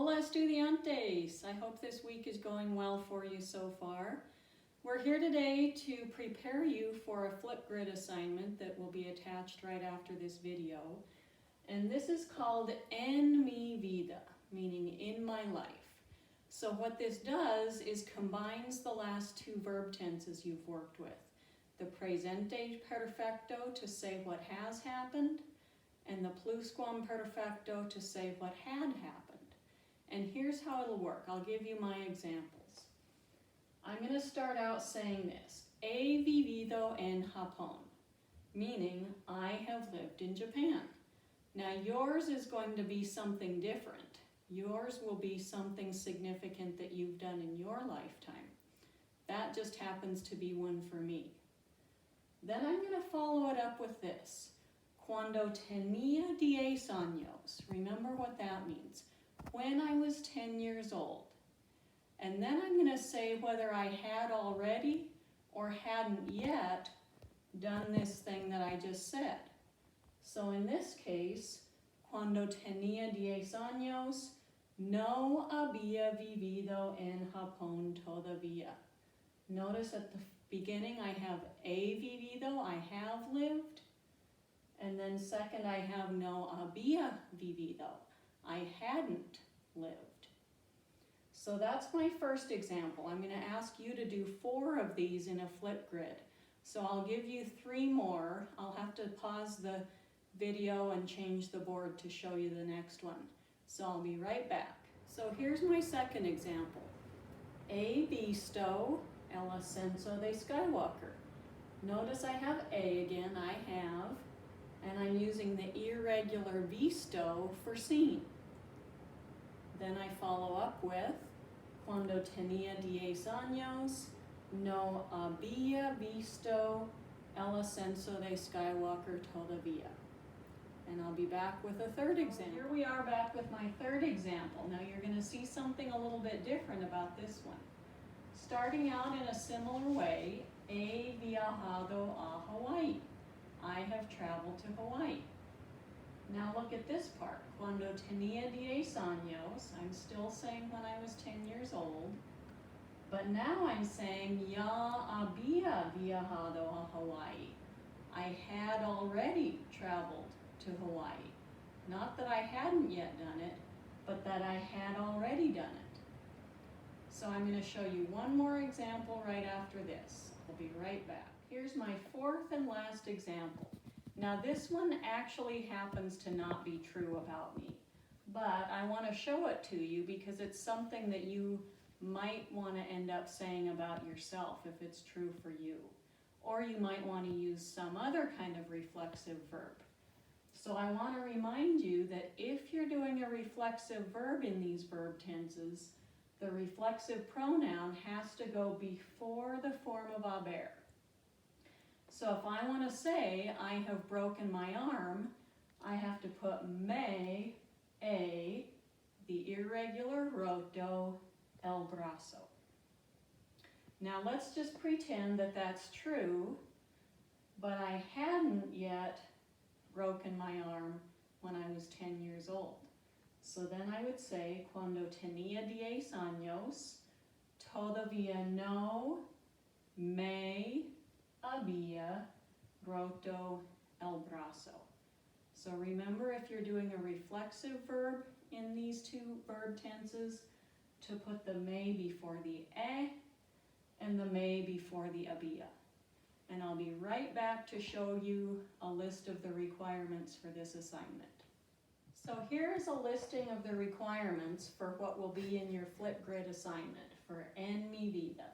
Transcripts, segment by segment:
Hola estudiantes! I hope this week is going well for you so far. We're here today to prepare you for a Flipgrid assignment that will be attached right after this video. And this is called En mi vida, meaning in my life. So what this does is combines the last two verb tenses you've worked with. The presente perfecto to say what has happened, and the pluscuamperfecto to say what had happened. And here's how it'll work. I'll give you my examples. I'm going to start out saying this. He vivido en Japón, meaning I have lived in Japan. Now yours is going to be something different. Yours will be something significant that you've done in your lifetime. That just happens to be one for me. Then I'm going to follow it up with this. Cuando tenía 10 años. Remember what that means. When I was 10 years old. And then I'm going to say whether I had already or hadn't yet done this thing that I just said. So in this case, cuando tenía 10 años, no había vivido en Japón todavía. Notice at the beginning I have he vivido, I have lived. And then second I have no había vivido, I hadn't lived. So that's my first example. I'm going to ask you to do 4 of these in a Flipgrid. So I'll give you 3 more. I'll have to pause the video and change the board to show you the next one. So I'll be right back. So here's my second example. He visto el ascenso de Skywalker. Notice I have a again, I have, and I'm using the irregular visto for seen. Then I follow up with cuando tenía 10 años, no había visto el ascenso de Skywalker todavía. And I'll be back with a third example. Here we are back with my third example. Now you're going to see something a little bit different about this one. Starting out in a similar way, he viajado a Hawaii. I have traveled to Hawaii. Now look at this part. Cuando tenía 10 años, I'm still saying when I was 10 years old. But now I'm saying ya había viajado a Hawaii. I had already traveled to Hawaii. Not that I hadn't yet done it, but that I had already done it. So I'm going to show you one more example right after this. I'll be right back. Here's my 4th and last example. Now this one actually happens to not be true about me, but I want to show it to you because it's something that you might want to end up saying about yourself if it's true for you. Or you might want to use some other kind of reflexive verb. So I want to remind you that if you're doing a reflexive verb in these verb tenses, the reflexive pronoun has to go before the form of haber. So if I want to say I have broken my arm, I have to put me, the irregular roto, el brazo. Now let's just pretend that that's true, but I hadn't yet broken my arm when I was 10 years old. So then I would say, cuando tenía 10 años, todavía no me había roto el brazo. So remember, if you're doing a reflexive verb in these 2 verb tenses, to put the me before the and the me before the había. And I'll be right back to show you a list of the requirements for this assignment. So here's a listing of the requirements for what will be in your Flipgrid assignment for En mi vida.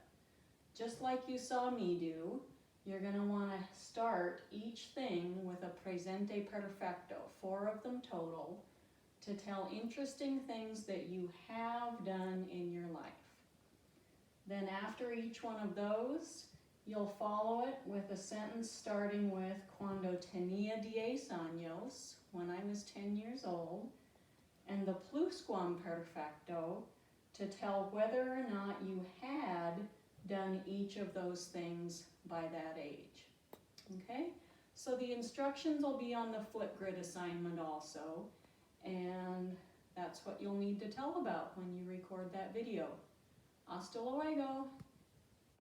Just like you saw me do, you're going to want to start each thing with a presente perfecto, 4 of them total, to tell interesting things that you have done in your life. Then after each one of those, you'll follow it with a sentence starting with cuando tenía 10 años, when I was 10 years old, and the pluscuamperfecto to tell whether or not you had done each of those things by that age. Okay? So the instructions will be on the Flipgrid assignment also, and that's what you'll need to tell about when you record that video. Hasta luego!